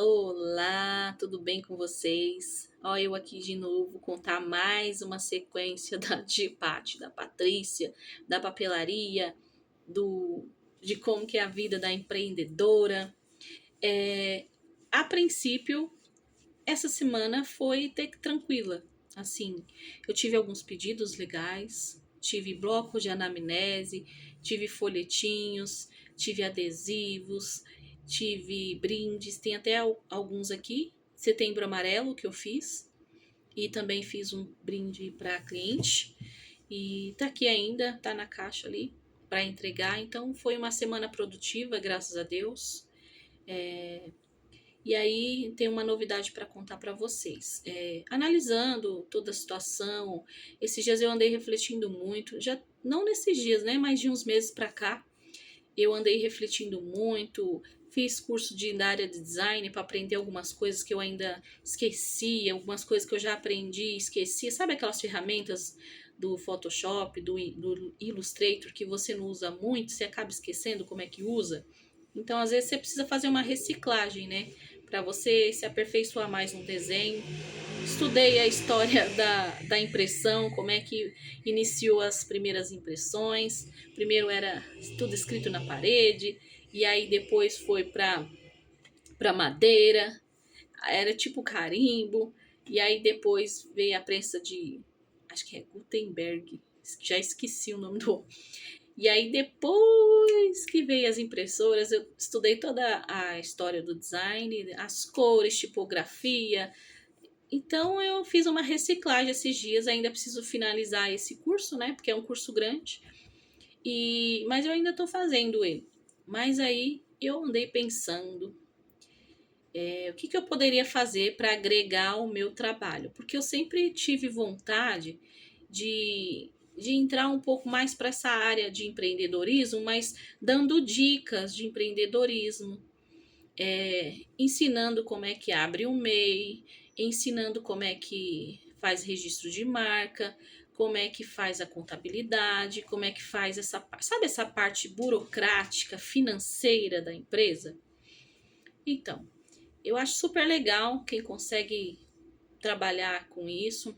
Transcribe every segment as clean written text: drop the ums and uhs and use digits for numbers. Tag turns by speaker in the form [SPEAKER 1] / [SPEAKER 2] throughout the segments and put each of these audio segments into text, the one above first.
[SPEAKER 1] Olá, tudo bem com vocês? Ó, eu aqui de novo contar mais uma sequência de Paty, da Patrícia, da papelaria, do de como que é a vida da empreendedora. É, a princípio, essa semana foi até que tranquila. Assim, eu tive alguns pedidos legais, tive bloco de anamnese, tive folhetinhos, tive adesivos, tive brindes, tem até alguns aqui. Setembro Amarelo que eu fiz e também fiz um brinde para cliente e tá aqui ainda, tá na caixa ali para entregar. Então foi uma semana produtiva, graças a Deus. E aí tem uma novidade para contar para vocês. Analisando toda a situação, esses dias eu andei refletindo muito, já não nesses dias, né, mas de uns meses para cá, eu andei refletindo muito, fiz curso da área de design para aprender algumas coisas que eu ainda esqueci, algumas coisas que eu já aprendi e esqueci. Sabe aquelas ferramentas do Photoshop, do Illustrator que você não usa muito, você acaba esquecendo como é que usa? Então, às vezes, você precisa fazer uma reciclagem, né? Para você se aperfeiçoar mais no desenho. Estudei a história da impressão, como é que iniciou as primeiras impressões. Primeiro era tudo escrito na parede, e aí depois foi para madeira, era tipo carimbo, e aí depois veio a prensa de, acho que é Gutenberg, já esqueci o nome do. E aí depois que veio as impressoras, eu estudei toda a história do design, as cores, tipografia. Então eu fiz uma reciclagem esses dias, ainda preciso finalizar esse curso, né? Porque é um curso grande. Mas eu ainda estou fazendo ele. Mas aí eu andei pensando, o que eu poderia fazer para agregar o meu trabalho? Porque eu sempre tive vontade de entrar um pouco mais para essa área de empreendedorismo, mas dando dicas de empreendedorismo, ensinando como é que abre um MEI, ensinando como é que faz registro de marca, como é que faz a contabilidade, como é que faz sabe essa parte burocrática, financeira da empresa? Então, eu acho super legal quem consegue trabalhar com isso.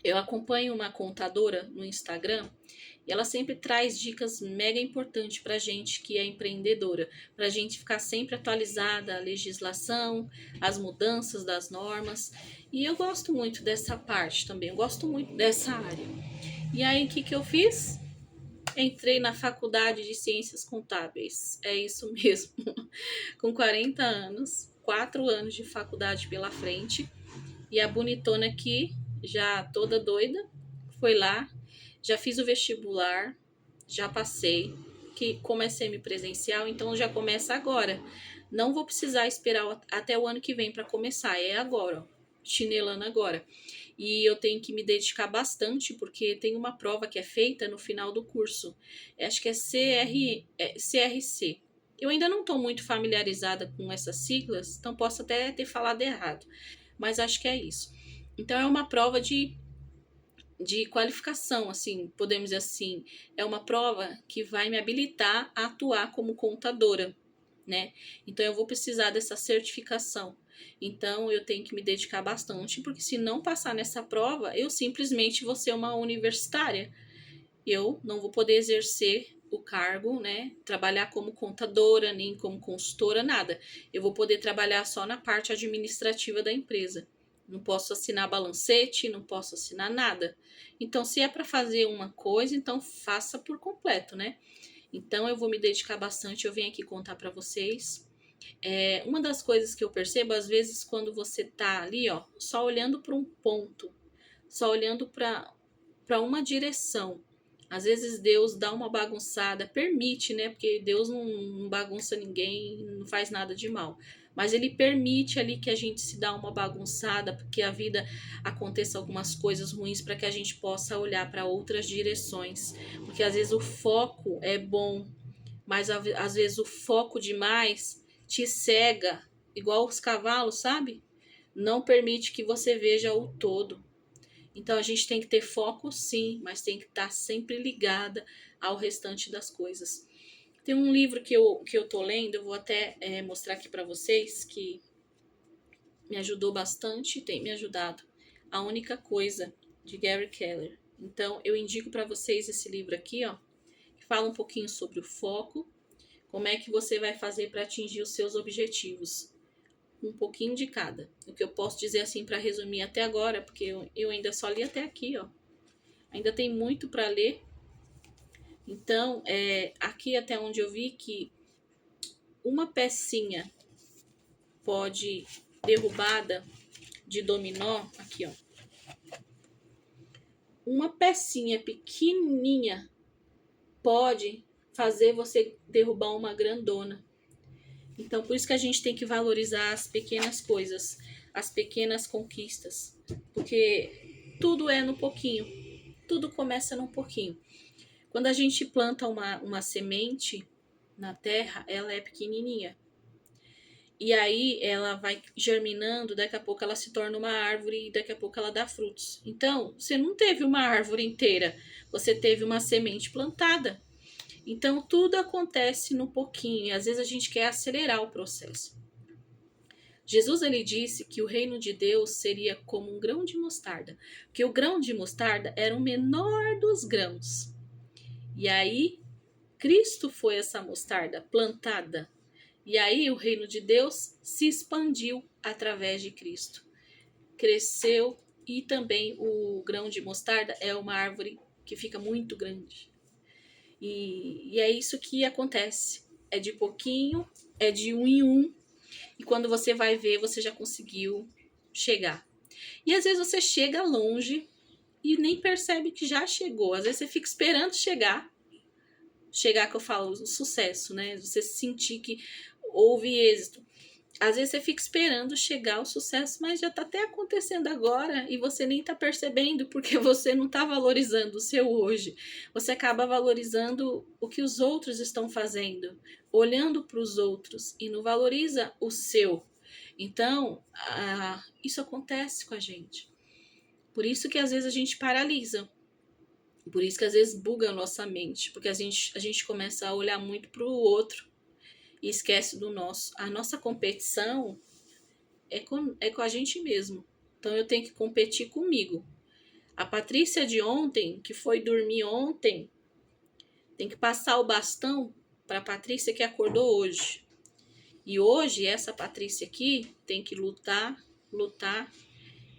[SPEAKER 1] Eu acompanho uma contadora no Instagram e ela sempre traz dicas mega importantes para gente que é empreendedora, para a gente ficar sempre atualizada a legislação, as mudanças das normas. E eu gosto muito dessa parte também, eu gosto muito dessa área. E aí, o que, que eu fiz? Entrei na faculdade de Ciências Contábeis. É isso mesmo. Com 40 anos, 4 anos de faculdade pela frente. E a bonitona aqui, já toda doida, foi lá, já fiz o vestibular, já passei, que como é semipresencial, então já começa agora. Não vou precisar esperar até o ano que vem para começar, é agora, ó, chinelando agora. E eu tenho que me dedicar bastante, porque tem uma prova que é feita no final do curso. Acho que é CRC. Eu ainda não estou muito familiarizada com essas siglas, então posso até ter falado errado, mas acho que é isso. Então é uma prova de qualificação, assim, podemos dizer assim, é uma prova que vai me habilitar a atuar como contadora, né? Então eu vou precisar dessa certificação. Então eu tenho que me dedicar bastante, porque se não passar nessa prova, eu simplesmente vou ser uma universitária. Eu não vou poder exercer o cargo, né? Trabalhar como contadora, nem como consultora, nada. Eu vou poder trabalhar só na parte administrativa da empresa. Não posso assinar balancete, não posso assinar nada. Então, se é para fazer uma coisa, então faça por completo, né? Então, eu vou me dedicar bastante. Eu venho aqui contar para vocês. Uma das coisas que eu percebo, às vezes, quando você tá ali, ó, só olhando para um ponto, só olhando para uma direção. Às vezes Deus dá uma bagunçada, permite, né? Porque Deus não bagunça ninguém, não faz nada de mal. Mas ele permite ali que a gente se dá uma bagunçada, porque a vida aconteça algumas coisas ruins para que a gente possa olhar para outras direções. Porque às vezes o foco é bom, mas às vezes o foco demais te cega, igual os cavalos, sabe? Não permite que você veja o todo. Então a gente tem que ter foco sim, mas tem que estar sempre ligada ao restante das coisas. Tem um livro que eu tô lendo, eu vou até mostrar aqui para vocês, que me ajudou bastante, tem me ajudado. A Única Coisa, de Gary Keller. Então, eu indico para vocês esse livro aqui, ó, que fala um pouquinho sobre o foco, como é que você vai fazer para atingir os seus objetivos. Um pouquinho de cada. O que eu posso dizer assim para resumir até agora, porque eu ainda só li até aqui, ó. Ainda tem muito para ler. Então, aqui até onde eu vi que uma pecinha pode derrubada de dominó, aqui ó, uma pecinha pequenininha pode fazer você derrubar uma grandona. Então, por isso que a gente tem que valorizar as pequenas coisas, as pequenas conquistas, porque tudo é no pouquinho, tudo começa num pouquinho. Quando a gente planta uma semente na terra, ela é pequenininha. E aí ela vai germinando, daqui a pouco ela se torna uma árvore e daqui a pouco ela dá frutos. Então, você não teve uma árvore inteira, você teve uma semente plantada. Então, tudo acontece no pouquinho e às vezes a gente quer acelerar o processo. Jesus ele disse que o reino de Deus seria como um grão de mostarda, porque o grão de mostarda era o menor dos grãos. E aí, Cristo foi essa mostarda plantada. E aí o reino de Deus se expandiu através de Cristo. Cresceu e também o grão de mostarda é uma árvore que fica muito grande. E é isso que acontece. É de pouquinho, é de um em um. E quando você vai ver, você já conseguiu chegar. E às vezes você chega longe e nem percebe que já chegou. Às vezes você fica esperando chegar. Chegar que eu falo, o sucesso, né? Você sentir que houve êxito. Às vezes você fica esperando chegar o sucesso, mas já tá até acontecendo agora e você nem tá percebendo porque você não tá valorizando o seu hoje. Você acaba valorizando o que os outros estão fazendo, olhando para os outros e não valoriza o seu. Então, isso acontece com a gente. Por isso que às vezes a gente paralisa. Por isso que às vezes buga a nossa mente, porque a gente começa a olhar muito para o outro e esquece do nosso. A nossa competição é com a gente mesmo. Então eu tenho que competir comigo. A Patrícia de ontem, que foi dormir ontem, tem que passar o bastão para a Patrícia que acordou hoje. E hoje essa Patrícia aqui tem que lutar.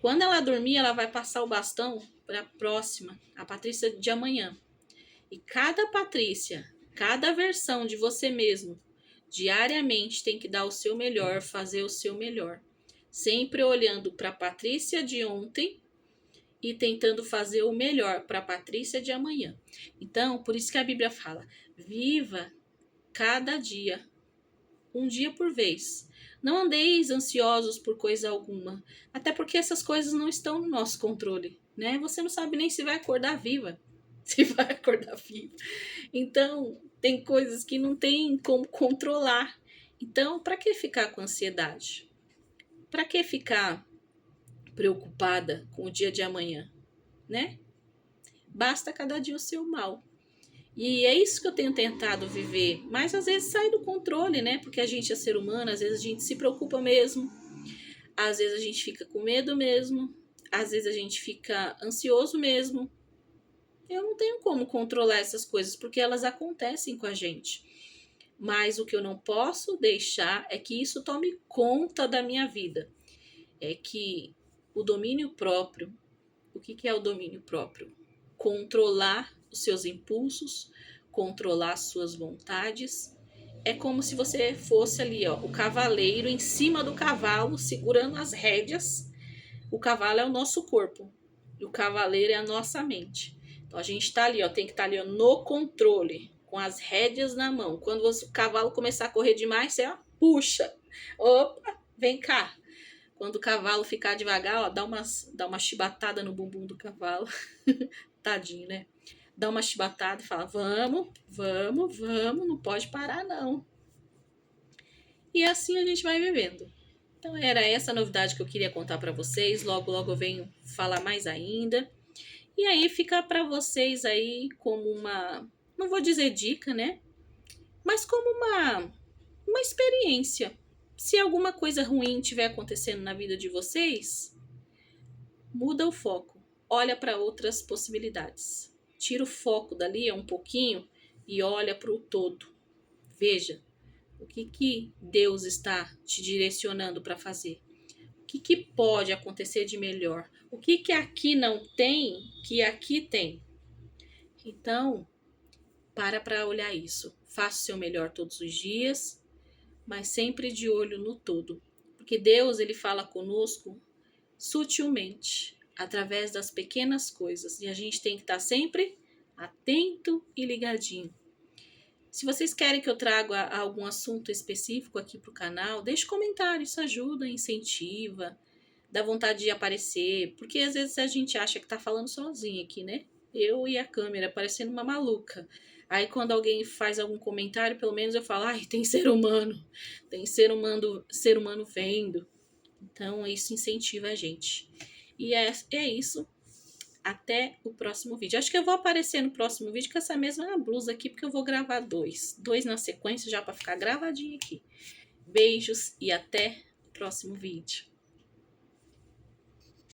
[SPEAKER 1] Quando ela dormir, ela vai passar o bastão para a próxima, a Patrícia de amanhã. E cada Patrícia, cada versão de você mesmo, diariamente tem que dar o seu melhor, fazer o seu melhor. Sempre olhando para a Patrícia de ontem e tentando fazer o melhor para a Patrícia de amanhã. Então, por isso que a Bíblia fala: viva cada dia, um dia por vez. Não andeis ansiosos por coisa alguma, até porque essas coisas não estão no nosso controle, né? Você não sabe nem se vai acordar viva. Se vai acordar viva. Então, tem coisas que não tem como controlar. Então, para que ficar com ansiedade? Para que ficar preocupada com o dia de amanhã, né? Basta cada dia o seu mal. E é isso que eu tenho tentado viver. Mas às vezes sai do controle, né? Porque a gente é ser humano, às vezes a gente se preocupa mesmo. Às vezes a gente fica com medo mesmo. Às vezes a gente fica ansioso mesmo. Eu não tenho como controlar essas coisas, porque elas acontecem com a gente. Mas o que eu não posso deixar é que isso tome conta da minha vida. É que o domínio próprio, o que é o domínio próprio? Controlar os seus impulsos, controlar as suas vontades. É como se você fosse ali, ó, o cavaleiro em cima do cavalo, segurando as rédeas. O cavalo é o nosso corpo, e o cavaleiro é a nossa mente. Então a gente tá ali, ó, tem que estar ali, ó, no controle, com as rédeas na mão. Quando o cavalo começar a correr demais, você, ó, puxa. Opa, vem cá. Quando o cavalo ficar devagar, ó, dá uma chibatada no bumbum do cavalo. Tadinho, né? Dá uma chibatada e fala: vamos, não pode parar não. E assim a gente vai vivendo. Então era essa a novidade que eu queria contar para vocês. Logo, logo eu venho falar mais ainda. E aí fica para vocês aí como uma, não vou dizer dica, né? Mas como uma experiência. Se alguma coisa ruim estiver acontecendo na vida de vocês, muda o foco. Olha para outras possibilidades. Tira o foco dali um pouquinho e olha para o todo. Veja o que Deus está te direcionando para fazer. O que pode acontecer de melhor? O que aqui não tem, que aqui tem? Então, para olhar isso. Faça o seu melhor todos os dias, mas sempre de olho no todo. Porque Deus, ele fala conosco sutilmente, através das pequenas coisas. E a gente tem que estar sempre atento e ligadinho. Se vocês querem que eu traga algum assunto específico aqui para o canal, deixe comentário, isso ajuda, incentiva, dá vontade de aparecer, porque às vezes a gente acha que tá falando sozinho aqui, né? Eu e a câmera, parecendo uma maluca. Aí quando alguém faz algum comentário, pelo menos eu falo, ai, tem ser humano vendo. Então isso incentiva a gente. E é isso. Até o próximo vídeo. Acho que eu vou aparecer no próximo vídeo com essa mesma blusa aqui, porque eu vou gravar dois na sequência já para ficar gravadinho aqui. Beijos e até o próximo vídeo.